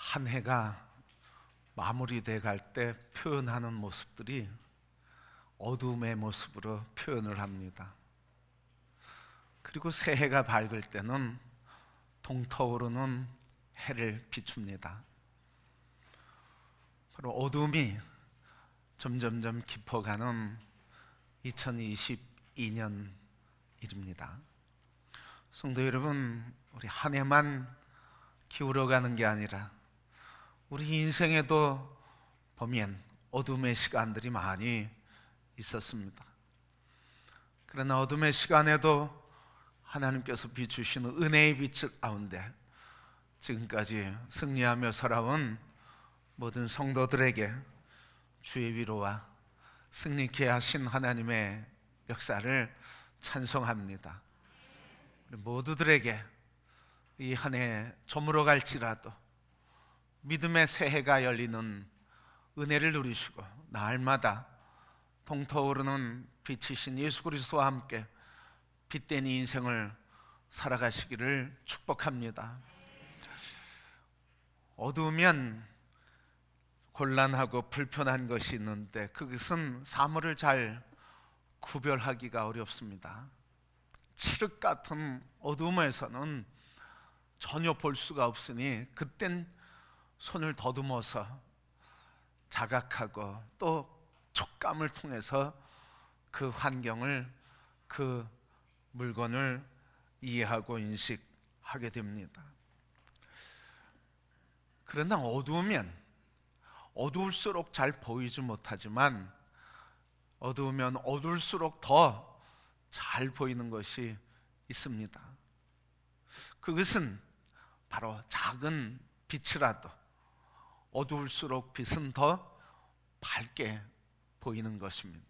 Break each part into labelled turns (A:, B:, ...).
A: 한 해가 마무리돼 갈 때 표현하는 모습들이 어둠의 모습으로 표현을 합니다. 그리고 새해가 밝을 때는 동터오르는 해를 비춥니다. 바로 어둠이 점점점 깊어가는 2022년입니다. 성도 여러분, 우리 한 해만 기울어가는 게 아니라 우리 인생에도 보면 어둠의 시간들이 많이 있었습니다. 그러나 어둠의 시간에도 하나님께서 비추시는 은혜의 빛 가운데 지금까지 승리하며 살아온 모든 성도들에게 주의 위로와 승리케 하신 하나님의 역사를 찬송합니다. 우리 모두들에게 이 한 해 저물어 갈지라도 믿음의 새해가 열리는 은혜를 누리시고 날마다 동터오르는 빛이신 예수 그리스도와 함께 빛된 이 인생을 살아가시기를 축복합니다. 어두우면 곤란하고 불편한 것이 있는데 그것은 사물을 잘 구별하기가 어렵습니다. 칠흑 같은 어둠에서는 전혀 볼 수가 없으니 그땐 손을 더듬어서 자각하고 또 촉감을 통해서 그 환경을, 그 물건을 이해하고 인식하게 됩니다. 그러나 어두우면 어두울수록 잘 보이지 못하지만 어두우면 어두울수록 더 잘 보이는 것이 있습니다. 그것은 바로 작은 빛이라도 어두울수록 빛은 더 밝게 보이는 것입니다.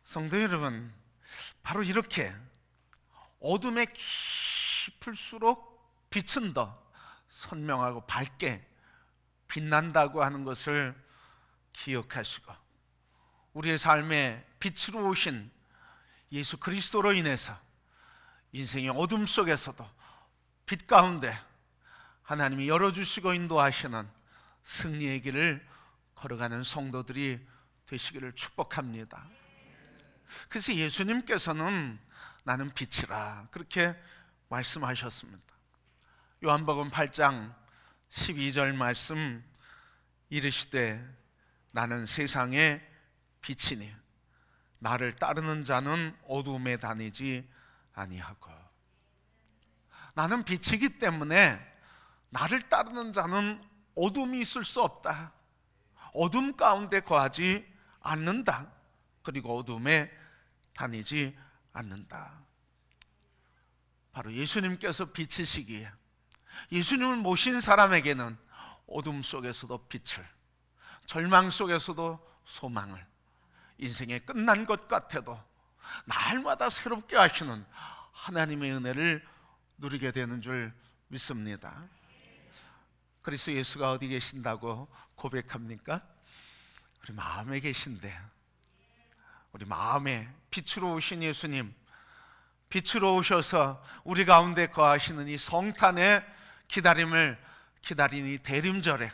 A: 성도 여러분, 바로 이렇게 어둠에 깊을수록 빛은 더 선명하고 밝게 빛난다고 하는 것을 기억하시고 우리의 삶에 빛으로 오신 예수 그리스도로 인해서 인생의 어둠 속에서도 빛 가운데 하나님이 열어주시고 인도하시는 승리의 길을 걸어가는 성도들이 되시기를 축복합니다. 그래서 예수님께서는 나는 빛이라 그렇게 말씀하셨습니다. 요한복음 8장 12절 말씀 이르시되 나는 세상의 빛이니 나를 따르는 자는 어둠에 다니지 아니하고. 나는 빛이기 때문에 나를 따르는 자는 어둠이 있을 수 없다. 어둠 가운데 거하지 않는다. 그리고 어둠에 다니지 않는다. 바로 예수님께서 빛이시기에 예수님을 모신 사람에게는 어둠 속에서도 빛을, 절망 속에서도 소망을, 인생이 끝난 것 같아도 날마다 새롭게 하시는 하나님의 은혜를 누리게 되는 줄 믿습니다. 그래서 예수가 어디 계신다고 고백합니까? 우리 마음에 계신데, 우리 마음에 빛으로 오신 예수님, 빛으로 오셔서 우리 가운데 거하시는 이 성탄의 기다림을 기다리는 이 대림절에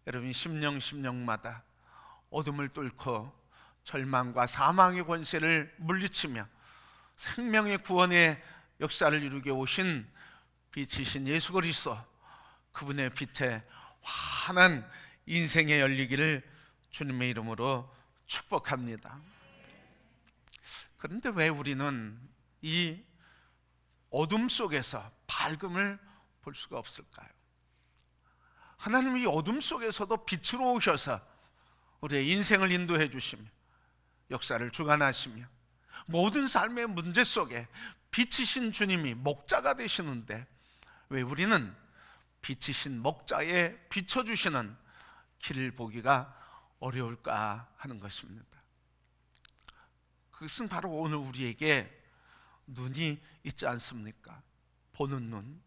A: 여러분 심령마다 어둠을 뚫고 절망과 사망의 권세를 물리치며 생명의 구원의 역사를 이루게 오신 빛이신 예수 그리스도, 그분의 빛에 환한 인생에 열리기를 주님의 이름으로 축복합니다. 그런데 왜 우리는 이 어둠 속에서 밝음을 볼 수가 없을까요? 하나님이 이 어둠 속에서도 빛으로 오셔서 우리의 인생을 인도해 주시며 역사를 주관하시며 모든 삶의 문제 속에 빛이신 주님이 목자가 되시는데 왜 우리는 빛이신 목자에 비춰주시는 길을 보기가 어려울까 하는 것입니다. 그것은 바로 오늘 우리에게 눈이 있지 않습니까? 보는 눈.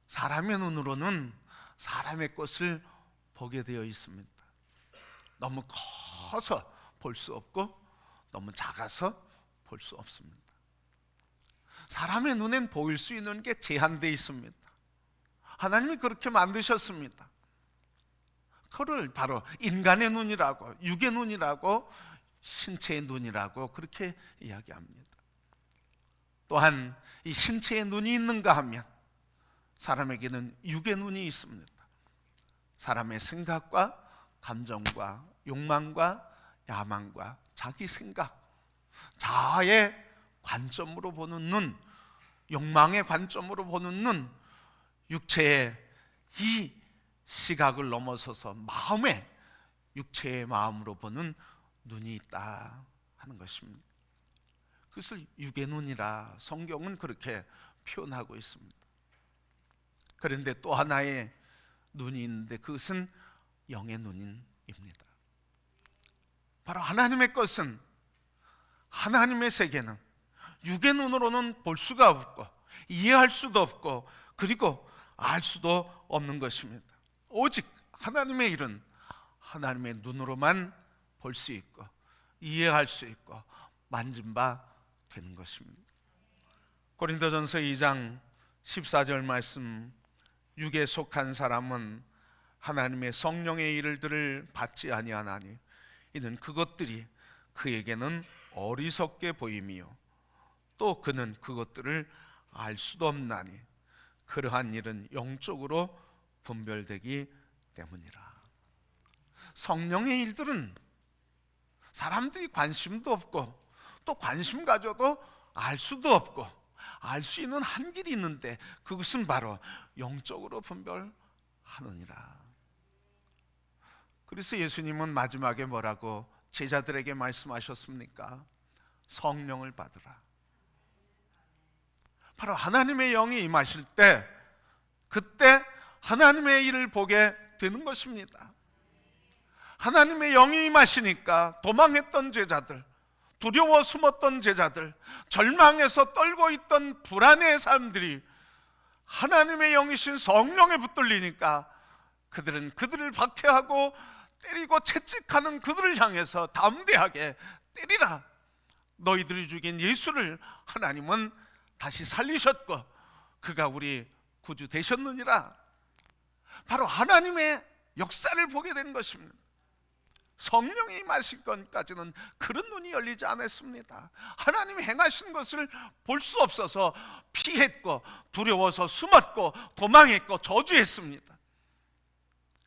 A: 사람의 눈으로는 사람의 것을 보게 되어 있습니다. 너무 커서 볼 수 없고 너무 작아서 볼 수 없습니다. 사람의 눈엔 보일 수 있는 게 제한되어 있습니다. 하나님이 그렇게 만드셨습니다. 그를 바로 인간의 눈이라고, 육의 눈이라고, 신체의 눈이라고 그렇게 이야기합니다. 또한 이 신체의 눈이 있는가 하면 사람에게는 육의 눈이 있습니다. 사람의 생각과 감정과 욕망과 야망과 자기 생각, 자아의 관점으로 보는 눈, 욕망의 관점으로 보는 눈, 육체의 이 시각을 넘어서서 마음의, 육체의 마음으로 보는 눈이 있다 하는 것입니다. 그것을 육의 눈이라 성경은 그렇게 표현하고 있습니다. 그런데 또 하나의 눈이 있는데 그것은 영의 눈입니다. 바로 하나님의 것은, 하나님의 세계는 육의 눈으로는 볼 수가 없고 이해할 수도 없고 그리고 알 수도 없는 것입니다. 오직 하나님의 일은 하나님의 눈으로만 볼 수 있고 이해할 수 있고 만진 바 되는 것입니다. 고린도전서 2장 14절 말씀, 육에 속한 사람은 하나님의 성령의 일들을 받지 아니하나니 이는 그것들이 그에게는 어리석게 보임이요 또 그는 그것들을 알 수도 없나니 그러한 일은 영적으로 분별되기 때문이라. 성령의 일들은 사람들이 관심도 없고 또 관심 가져도 알 수도 없고 알 수 있는 한 길이 있는데 그것은 바로 영적으로 분별하느니라. 그래서 예수님은 마지막에 뭐라고 제자들에게 말씀하셨습니까? 성령을 받으라. 바로 하나님의 영이 임하실 때 그때 하나님의 일을 보게 되는 것입니다. 하나님의 영이 임하시니까 도망했던 제자들, 두려워 숨었던 제자들, 절망해서 떨고 있던 불안의 사람들이 하나님의 영이신 성령에 붙들리니까 그들은 그들을 박해하고 때리고 채찍하는 그들을 향해서 담대하게 때리라. 너희들이 죽인 예수를 하나님은 다시 살리셨고 그가 우리 구주 되셨느니라. 바로 하나님의 역사를 보게 된 것입니다. 성령이 임하실 것까지는 그런 눈이 열리지 않았습니다. 하나님이 행하신 것을 볼 수 없어서 피했고 두려워서 숨었고 도망했고 저주했습니다.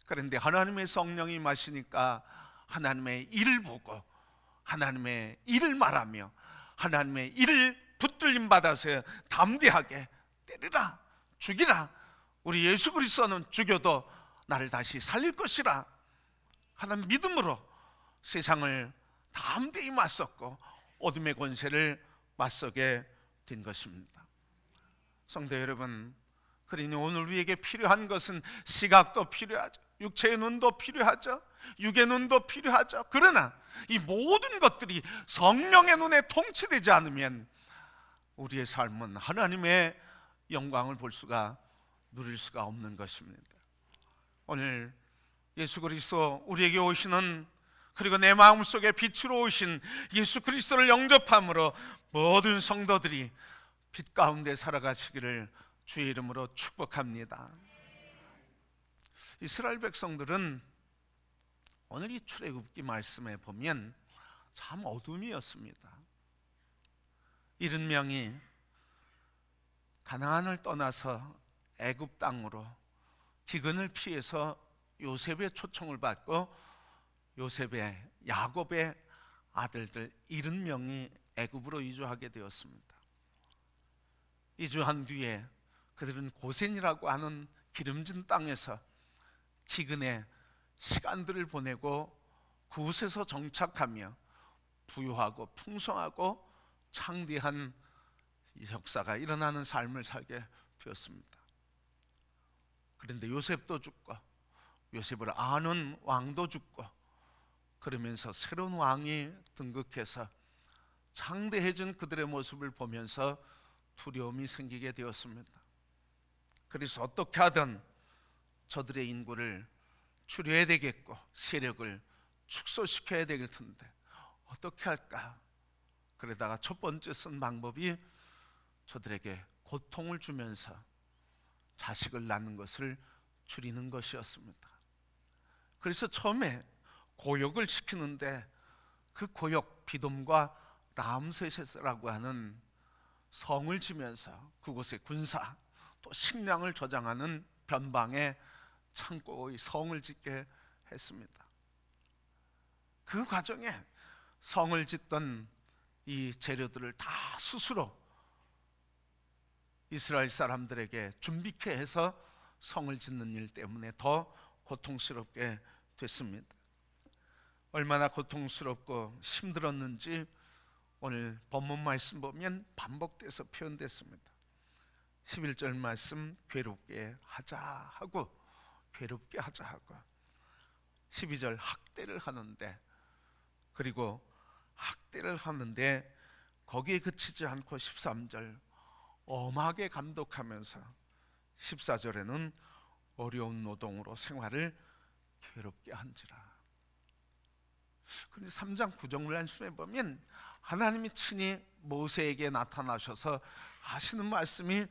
A: 그런데 하나님의 성령이 임하시니까 하나님의 일을 보고 하나님의 일을 말하며 하나님의 일을 붙들림 받아서 담대하게 때리라, 죽이라. 우리 예수 그리스도는 죽여도 나를 다시 살릴 것이라 하는 믿음으로 세상을 담대히 맞섰고 어둠의 권세를 맞서게 된 것입니다. 성도 여러분, 그러니 오늘 우리에게 필요한 것은 시각도 필요하죠, 육체의 눈도 필요하죠, 육의 눈도 필요하죠. 그러나 이 모든 것들이 성령의 눈에 통치되지 않으면 우리의 삶은 하나님의 영광을 볼 수가, 누릴 수가 없는 것입니다. 오늘 예수 그리스도 우리에게 오시는, 그리고 내 마음속에 빛으로 오신 예수 그리스도를 영접함으로 모든 성도들이 빛 가운데 살아가시기를 주의 이름으로 축복합니다. 이스라엘 백성들은 오늘 이 출애굽기 말씀에 보면 참 어둠이었습니다. 70명이 가나안을 떠나서 애굽 땅으로 기근을 피해서 요셉의 초청을 받고 요셉의, 야곱의 아들들 70명이 애굽으로 이주하게 되었습니다. 이주한 뒤에 그들은 고센이라고 하는 기름진 땅에서 기근의 시간들을 보내고 그곳에서 정착하며 부유하고 풍성하고 창대한 역사가 일어나는 삶을 살게 되었습니다. 그런데 요셉도 죽고 요셉을 아는 왕도 죽고 그러면서 새로운 왕이 등극해서 창대해진 그들의 모습을 보면서 두려움이 생기게 되었습니다. 그래서 어떻게 하든 저들의 인구를 줄여야 되겠고 세력을 축소시켜야 될 텐데 어떻게 할까? 그러다가 첫 번째 쓴 방법이 저들에게 고통을 주면서 자식을 낳는 것을 줄이는 것이었습니다. 그래서 처음에 고역을 시키는데 그 고역 비돔과 람세스라고 하는 성을 지면서 그곳에 군사 또 식량을 저장하는 변방에 창고의 성을 짓게 했습니다. 그 과정에 성을 짓던 이 재료들을 다 스스로 이스라엘 사람들에게 준비케 해서 성을 짓는 일 때문에 더 고통스럽게 됐습니다. 얼마나 고통스럽고 힘들었는지 오늘 본문 말씀 보면 반복돼서 표현됐습니다. 11절 말씀, 괴롭게 하자 하고 12절 학대를 하는데, 그리고 학대를 하는데 거기에 그치지 않고 13절 엄하게 감독하면서 14절에는 어려운 노동으로 생활을 괴롭게 한지라. 그런데 3장 9절 말씀에 보면 하나님이 친히 모세에게 나타나셔서 하시는 말씀이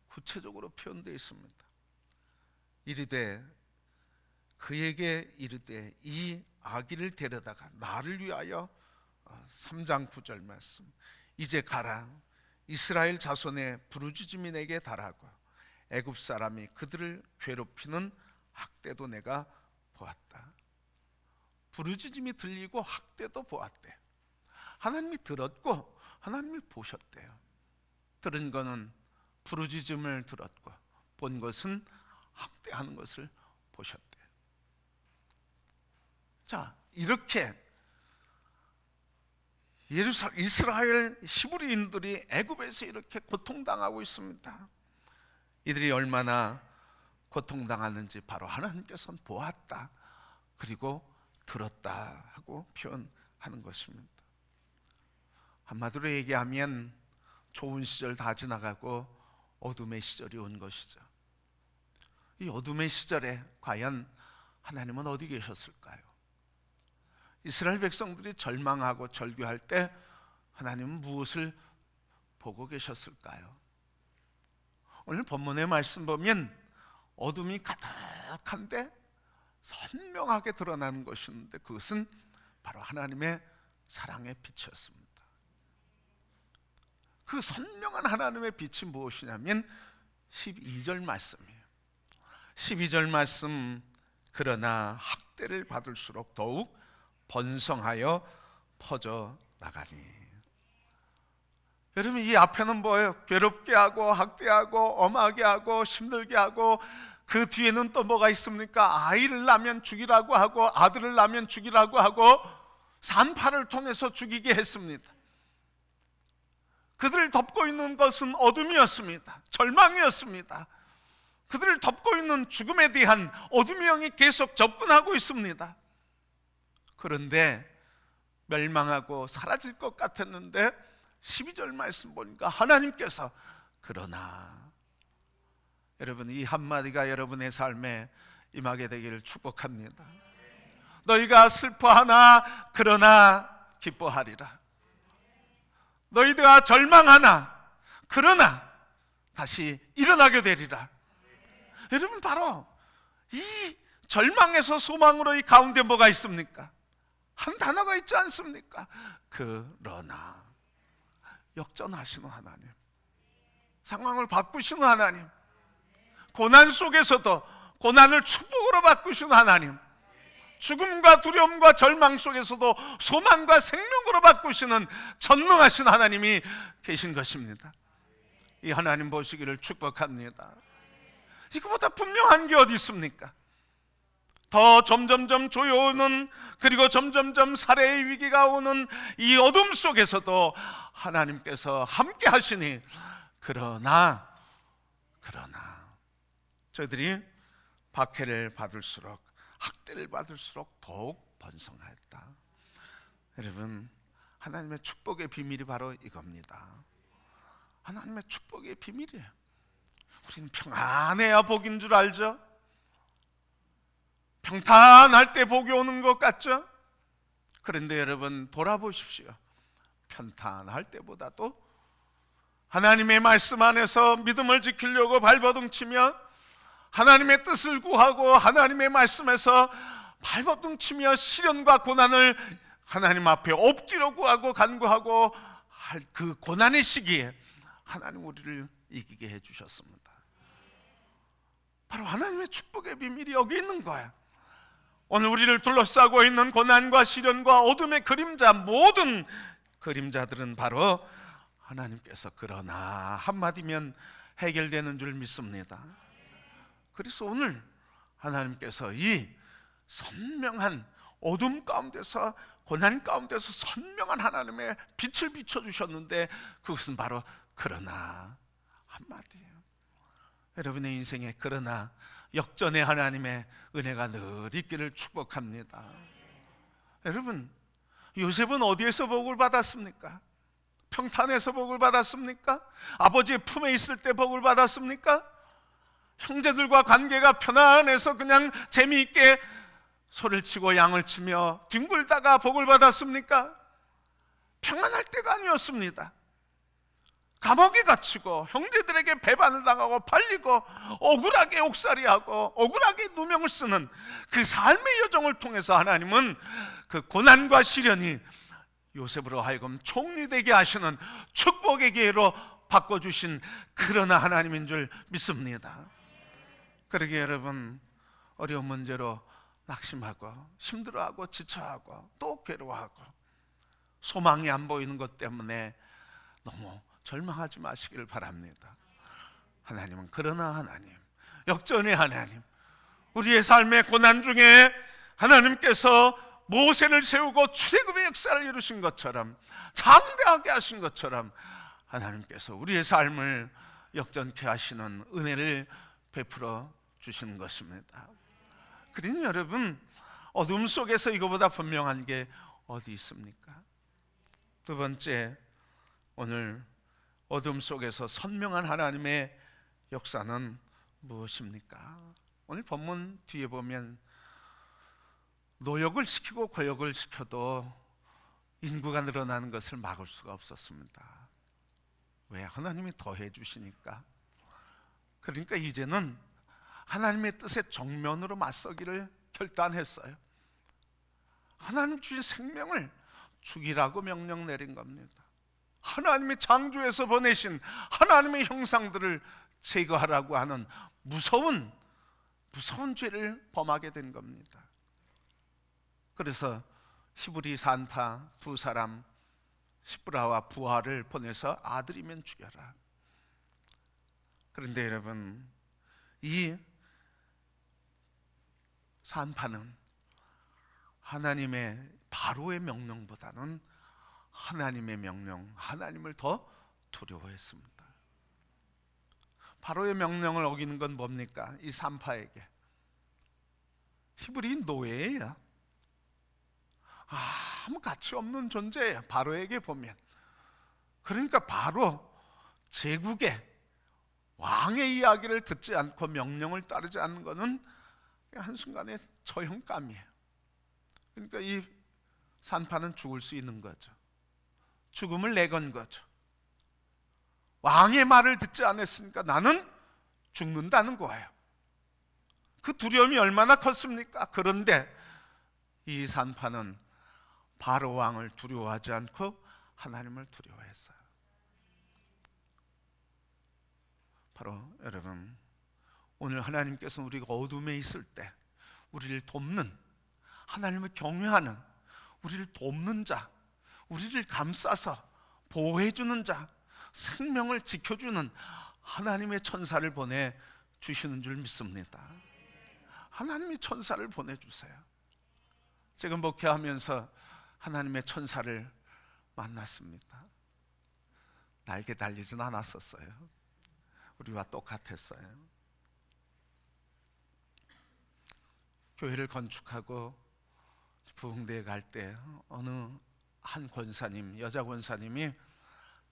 A: 구체적으로 표현되어 있습니다. 이르되 그에게 이르되 이 아기를 데려다가 나를 위하여, 3장 9절 말씀, 이제 가라 이스라엘 자손의 부르짖음인에게 달하고 애굽 사람이 그들을 괴롭히는 학대도 내가 보았다. 부르짖음이 들리고 학대도 보았대. 하나님이 들었고 하나님이 보셨대요. 들은 거는 부르짖음을 들었고 본 것은 학대하는 것을 보셨대요. 자, 이렇게 이스라엘 히브리인들이 애굽에서 이렇게 고통당하고 있습니다. 이들이 얼마나 고통당하는지 바로 하나님께서는 보았다, 그리고 들었다 하고 표현하는 것입니다. 한마디로 얘기하면 좋은 시절 다 지나가고 어둠의 시절이 온 것이죠. 이 어둠의 시절에 과연 하나님은 어디 계셨을까요? 이스라엘 백성들이 절망하고 절규할 때 하나님은 무엇을 보고 계셨을까요? 오늘 본문의 말씀 보면 어둠이 가득한데 선명하게 드러나는 것인데 그것은 바로 하나님의 사랑의 빛이었습니다. 그 선명한 하나님의 빛이 무엇이냐면 12절 말씀이에요. 12절 말씀, 그러나 학대를 받을수록 더욱 번성하여 퍼져 나가니. 여러분, 이 앞에는 뭐예요? 괴롭게 하고 학대하고 엄하게 하고 힘들게 하고, 그 뒤에는 또 뭐가 있습니까? 아이를 낳으면 죽이라고 하고 아들을 낳으면 죽이라고 하고 산파를 통해서 죽이게 했습니다. 그들을 덮고 있는 것은 어둠이었습니다. 절망이었습니다. 그들을 덮고 있는 죽음에 대한 어둠의 영이 계속 접근하고 있습니다. 그런데 멸망하고 사라질 것 같았는데 12절 말씀 보니까 하나님께서 그러나, 여러분, 이 한마디가 여러분의 삶에 임하게 되기를 축복합니다. 너희가 슬퍼하나 그러나 기뻐하리라. 너희가 절망하나 그러나 다시 일어나게 되리라. 여러분, 바로 이 절망에서 소망으로 이 가운데 뭐가 있습니까? 한 단어가 있지 않습니까? 그러나. 역전하시는 하나님, 상황을 바꾸시는 하나님, 고난 속에서도 고난을 축복으로 바꾸시는 하나님, 죽음과 두려움과 절망 속에서도 소망과 생명으로 바꾸시는 전능하신 하나님이 계신 것입니다. 이 하나님 보시기를 축복합니다. 이거보다 분명한 게 어디 있습니까? 더 점점점 조여오는, 그리고 점점점 살해의 위기가 오는 이 어둠 속에서도 하나님께서 함께 하시니 그러나 저희들이 박해를 받을수록, 학대를 받을수록 더욱 번성하였다. 여러분, 하나님의 축복의 비밀이 바로 이겁니다. 하나님의 축복의 비밀이에요. 우리는 평안해야 복인 줄 알죠? 평탄할 때 복이 오는 것 같죠? 그런데 여러분, 돌아보십시오. 평탄할 때보다도 하나님의 말씀 안에서 믿음을 지키려고 발버둥치며 하나님의 뜻을 구하고 하나님의 말씀에서 발버둥치며 시련과 고난을 하나님 앞에 엎드려 구하고 간구하고 할 그 고난의 시기에 하나님 우리를 이기게 해주셨습니다. 바로 하나님의 축복의 비밀이 여기 있는 거야. 오늘 우리를 둘러싸고 있는 고난과 시련과 어둠의 그림자, 모든 그림자들은 바로 하나님께서 그러나 한마디면 해결되는 줄 믿습니다. 그래서 오늘 하나님께서 이 선명한 어둠 가운데서, 고난 가운데서 선명한 하나님의 빛을 비춰주셨는데 그것은 바로 그러나 한마디예요. 여러분의 인생에 그러나 역전의 하나님의 은혜가 늘 있기를 축복합니다. 여러분, 요셉은 어디에서 복을 받았습니까? 평탄에서 복을 받았습니까? 아버지의 품에 있을 때 복을 받았습니까? 형제들과 관계가 편안해서 그냥 재미있게 소리를 치고 양을 치며 뒹굴다가 복을 받았습니까? 평안할 때가 아니었습니다. 감옥에 갇히고 형제들에게 배반을 당하고 팔리고 억울하게 옥살이하고 억울하게 누명을 쓰는 그 삶의 여정을 통해서 하나님은 그 고난과 시련이 요셉으로 하여금 총리되게 하시는 축복의 기회로 바꿔주신 그러나 하나님인 줄 믿습니다. 그러기에 여러분, 어려운 문제로 낙심하고 힘들어하고 지쳐하고 또 괴로워하고 소망이 안 보이는 것 때문에 너무 절망하지 마시길 바랍니다. 하나님은 그러나 하나님, 역전의 하나님, 우리의 삶의 고난 중에 하나님께서 모세를 세우고 출애굽의 역사를 이루신 것처럼, 장대하게 하신 것처럼 하나님께서 우리의 삶을 역전케 하시는 은혜를 베풀어 주시는 것입니다. 그러니 여러분, 어둠 속에서 이거보다 분명한 게 어디 있습니까? 두 번째, 오늘 어둠 속에서 선명한 하나님의 역사는 무엇입니까? 오늘 본문 뒤에 보면 노역을 시키고 고역을 시켜도 인구가 늘어나는 것을 막을 수가 없었습니다. 왜? 하나님이 더해 주시니까. 그러니까 이제는 하나님의 뜻에 정면으로 맞서기를 결단했어요. 하나님 주신 생명을 죽이라고 명령 내린 겁니다. 하나님의 창조에서 보내신 하나님의 형상들을 제거하라고 하는 무서운 죄를 범하게 된 겁니다. 그래서 히브리 산파 두 사람, 시브라와 부하를 보내서 아들이면 죽여라. 그런데 여러분, 이 산파는 하나님의 바로의 명령보다는 하나님의 명령, 하나님을 더 두려워했습니다. 바로의 명령을 어기는 건 뭡니까? 이 산파에게 히브리인 노예예요. 아무 가치 없는 존재예요, 바로에게 보면. 그러니까 바로 제국의 왕의 이야기를 듣지 않고 명령을 따르지 않는 것은 한순간에 처형감이에요. 그러니까 이 산파는 죽을 수 있는 거죠. 죽음을 내건 거죠. 왕의 말을 듣지 않았으니까 나는 죽는다는 거예요. 그 두려움이 얼마나 컸습니까? 그런데 이 산파는 바로 왕을 두려워하지 않고 하나님을 두려워했어요. 바로 여러분, 오늘 하나님께서는 우리가 어둠에 있을 때 우리를 돕는, 하나님을 경외하는, 우리를 돕는 자, 우리를 감싸서 보호해주는 자, 생명을 지켜주는 하나님의 천사를 보내주시는 줄 믿습니다. 하나님의 천사를 보내주세요. 제가 목회하면서 하나님의 천사를 만났습니다. 날개 달리진 않았었어요. 우리와 똑같았어요. 교회를 건축하고 부흥대에 갈 때 어느 한 권사님, 여자 권사님이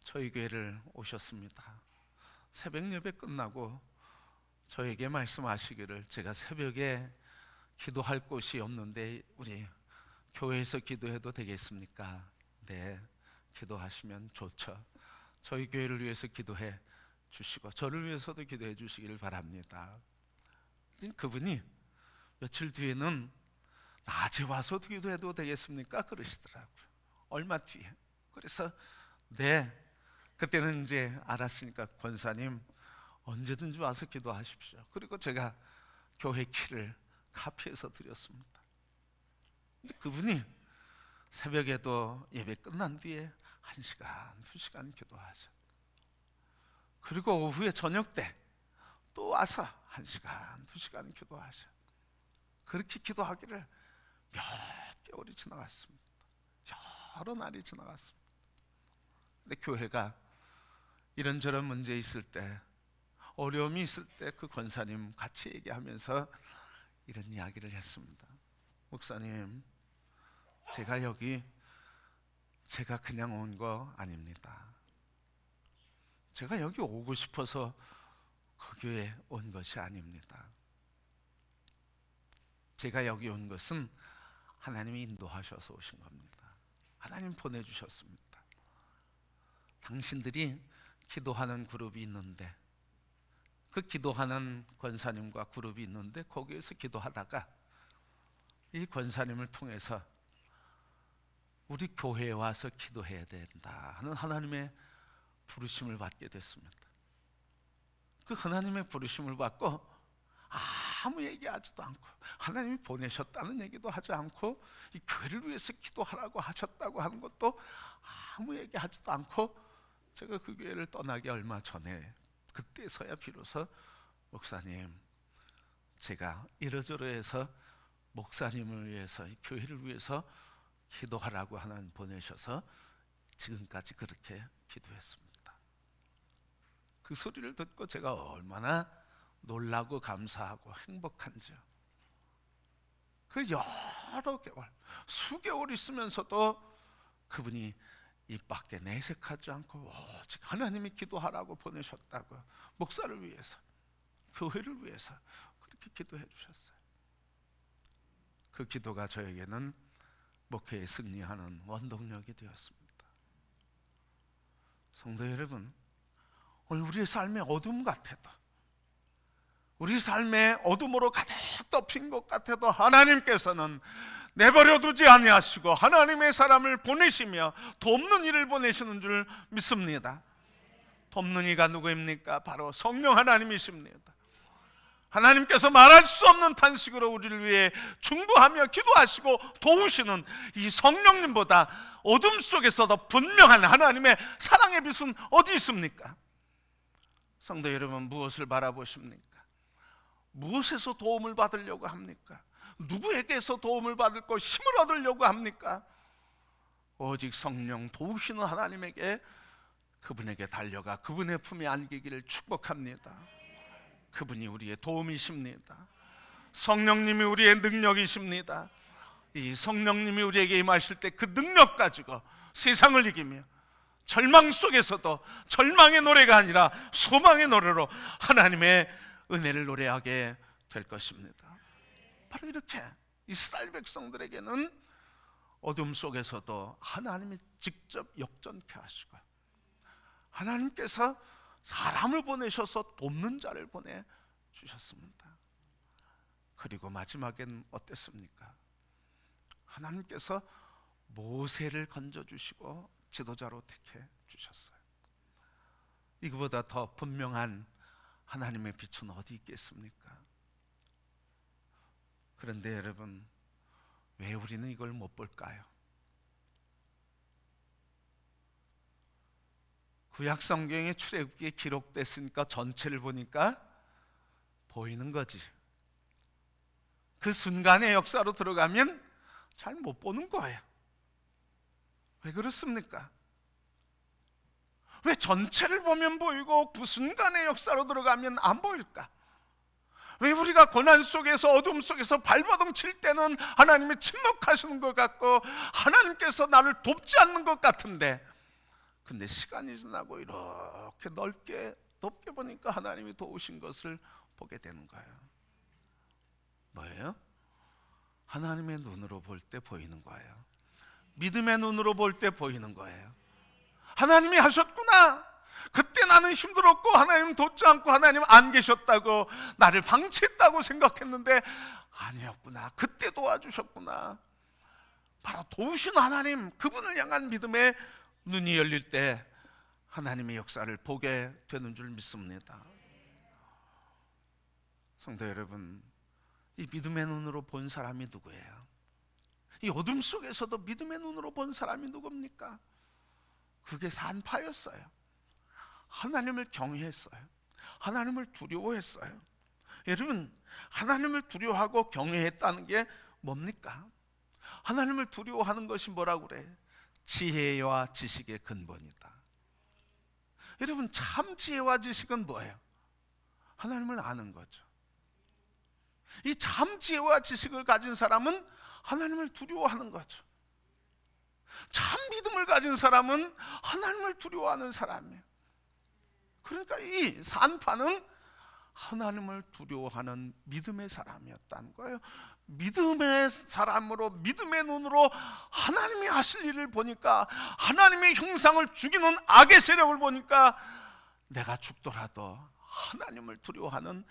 A: 저희 교회를 오셨습니다. 새벽 예배 끝나고 저에게 말씀하시기를, 제가 새벽에 기도할 곳이 없는데 우리 교회에서 기도해도 되겠습니까? 네, 기도하시면 좋죠. 저희 교회를 위해서 기도해 주시고 저를 위해서도 기도해 주시기를 바랍니다. 그분이 며칠 뒤에는 낮에 와서 기도해도 되겠습니까? 그러시더라고요. 얼마 뒤에. 그래서 네, 그때는 이제 알았으니까 권사님 언제든지 와서 기도하십시오. 그리고 제가 교회 키를 카피해서 드렸습니다. 근데 그분이 새벽에도 예배 끝난 뒤에 1시간, 2시간 기도하죠. 그리고 오후에 저녁 때 또 와서 1시간, 2시간 기도하죠. 그렇게 기도하기를 몇 개월이 지나갔습니다. 여러 날이 지나갔습니다. 근데 교회가 이런저런 문제 있을 때, 어려움이 있을 때 그 권사님 같이 얘기하면서 이런 이야기를 했습니다. 목사님, 제가 그냥 온 거 아닙니다. 제가 여기 오고 싶어서 그 교회에 온 것이 아닙니다. 제가 여기 온 것은 하나님이 인도하셔서 오신 겁니다. 하나님 보내주셨습니다. 당신들이 기도하는 그룹이 있는데, 그 기도하는 권사님과 그룹이 있는데 거기에서 기도하다가 이 권사님을 통해서 우리 교회에 와서 기도해야 된다 하는 하나님의 부르심을 받게 됐습니다. 그 하나님의 부르심을 받고 아무 얘기하지도 않고, 하나님이 보내셨다는 얘기도 하지 않고, 이 교회를 위해서 기도하라고 하셨다고 하는 것도 아무 얘기하지도 않고, 제가 그 교회를 떠나기 얼마 전에 그때서야 비로소 목사님, 제가 이러저러해서 목사님을 위해서, 이 교회를 위해서 기도하라고 하나님 보내셔서 지금까지 그렇게 기도했습니다. 그 소리를 듣고 제가 얼마나 놀라고 감사하고 행복한지요. 그 여러 개월, 수개월 있으면서도 그분이 입 밖에 내색하지 않고 오직 하나님이 기도하라고 보내셨다고, 목사를 위해서, 교회를 위해서 그렇게 기도해 주셨어요. 그 기도가 저에게는 목회에 승리하는 원동력이 되었습니다. 성도 여러분, 오늘 우리의 삶의 어둠 같아도, 우리 삶의 어둠으로 가득 덮인 것 같아도 하나님께서는 내버려 두지 아니하시고 하나님의 사람을 보내시며 돕는 이를 보내시는 줄 믿습니다. 돕는 이가 누구입니까? 바로 성령 하나님이십니다. 하나님께서 말할 수 없는 탄식으로 우리를 위해 중보하며 기도하시고 도우시는 이 성령님보다 어둠 속에서도 분명한 하나님의 사랑의 빛은 어디 있습니까? 성도 여러분, 무엇을 바라보십니까? 무엇에서 도움을 받으려고 합니까? 누구에게서 도움을 받을 거, 힘을 얻으려고 합니까? 오직 성령 도우시는 하나님에게, 그분에게 달려가 그분의 품에 안기기를 축복합니다. 그분이 우리의 도움이십니다. 성령님이 우리의 능력이십니다. 이 성령님이 우리에게 임하실 때 그 능력 가지고 세상을 이기며 절망 속에서도 절망의 노래가 아니라 소망의 노래로 하나님의 은혜를 노래하게 될 것입니다. 바로 이렇게 이스라엘 백성들에게는 어둠 속에서도 하나님이 직접 역전케 하시고, 하나님께서 사람을 보내셔서 돕는 자를 보내주셨습니다. 그리고 마지막엔 어땠습니까? 하나님께서 모세를 건져주시고 지도자로 택해 주셨어요. 이거보다 더 분명한 하나님의 빛은 어디 있겠습니까? 그런데 여러분, 왜 우리는 이걸 못 볼까요? 구약 성경에 출애굽기에 기록됐으니까 전체를 보니까 보이는 거지. 그 순간의 역사로 들어가면 잘 못 보는 거예요. 왜 그렇습니까? 왜 전체를 보면 보이고 그 순간의 역사로 들어가면 안 보일까? 왜 우리가 고난 속에서, 어둠 속에서 발버둥 칠 때는 하나님이 침묵하시는 것 같고 하나님께서 나를 돕지 않는 것 같은데, 근데 시간이 지나고 이렇게 넓게 보니까 하나님이 도우신 것을 보게 되는 거예요. 뭐예요? 하나님의 눈으로 볼 때 보이는 거예요. 믿음의 눈으로 볼 때 보이는 거예요. 하나님이 하셨구나, 그때 나는 힘들었고 하나님 돕지 않고 하나님 안 계셨다고, 나를 방치했다고 생각했는데 아니었구나. 그때 도와주셨구나. 바로 도우신 하나님, 그분을 향한 믿음의 눈이 열릴 때 하나님의 역사를 보게 되는 줄 믿습니다. 성도 여러분, 이 믿음의 눈으로 본 사람이 누구예요? 이 어둠 속에서도 믿음의 눈으로 본 사람이 누굽니까? 그게 산파였어요. 하나님을 경외했어요. 하나님을 두려워했어요. 여러분, 하나님을 두려워하고 경외했다는 게 뭡니까? 하나님을 두려워하는 것이 뭐라고 그래? 지혜와 지식의 근본이다. 여러분, 참 지혜와 지식은 뭐예요? 하나님을 아는 거죠. 이 참 지혜와 지식을 가진 사람은 하나님을 두려워하는 거죠. 참 믿음을 가진 사람은 하나님을 두려워하는 사람이에요. 그러니까 이 산파는 하나님을 두려워하는 믿음의 사람이었다는 거예요. 믿음의 사람으로, 믿음의 눈으로 하나님이 하실 일을 보니까, 하나님의 형상을 죽이는 악의 세력을 보니까 내가 죽더라도 하나님을 두려워하는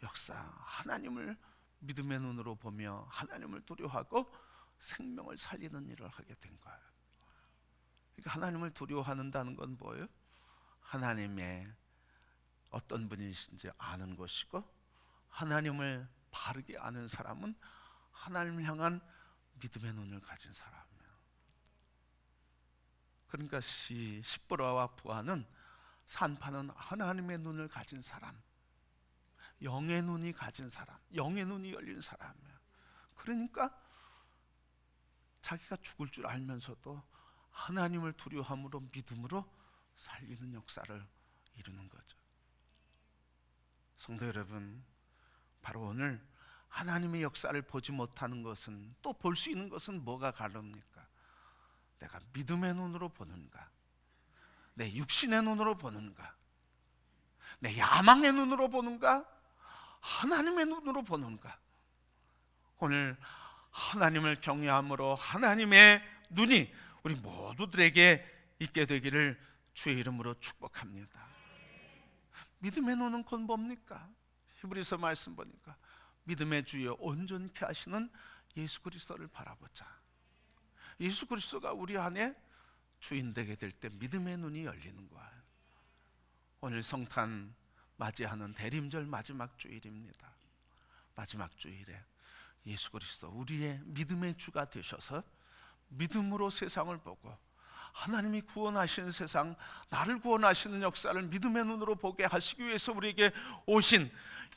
A: 역사, 하나님을 믿음의 눈으로 보며 하나님을 두려워하고 생명을 살리는 일을 하게 된 거예요. 그러니까 하나님을 두려워한다는 건 뭐예요? 하나님의 어떤 분이신지 아는 것이고, 하나님을 바르게 아는 사람은 하나님을 향한 믿음의 눈을 가진 사람이에요. 그러니까 십보라와 부하는, 산파는 하나님의 눈을 가진 사람, 영의 눈이 가진 사람, 영의 눈이 열린 사람이에요. 그러니까 자기가 죽을 줄 알면서도 하나님을 두려워함으로 믿음으로 살리는 역사를 이루는 거죠. 성도 여러분, 바로 오늘 하나님의 역사를 보지 못하는 것은, 또 볼 수 있는 것은 뭐가 가릅니까? 내가 믿음의 눈으로 보는가? 내 육신의 눈으로 보는가? 내 야망의 눈으로 보는가? 하나님의 눈으로 보는가? 오늘 하나님을 경외함으로 하나님의 눈이 우리 모두들에게 있게 되기를 주의 이름으로 축복합니다. 믿음의 눈은 곧 뭡니까? 히브리서 말씀 보니까 믿음의 주여 온전케 하시는 예수 그리스도를 바라보자. 예수 그리스도가 우리 안에 주인 되게 될 때 믿음의 눈이 열리는 거예요. 오늘 성탄 맞이하는 대림절 마지막 주일입니다. 마지막 주일에 예수 그리스도, 우리의 믿음의 주가 되셔서 믿음으로 세상을 보고 하나님이 구원하시는 세상, 나를 구원하시는 역사를 믿음의 눈으로 보게 하시기 위해서 우리에게 오신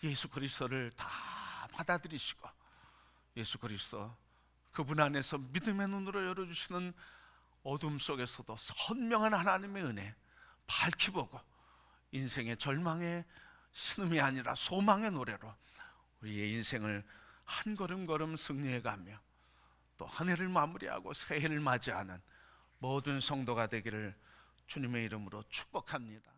A: 예수 그리스도를 다 받아들이시고, 예수 그리스도, 그분 안에서 믿음의 눈으로 열어주시는 어둠 속에서도 선명한 하나님의 은혜 밝히 보고, 인생의 절망의 신음이 아니라 소망의 노래로 우리의 인생을 한 걸음 걸음 승리해가며 또 한 해를 마무리하고 새해를 맞이하는 모든 성도가 되기를 주님의 이름으로 축복합니다.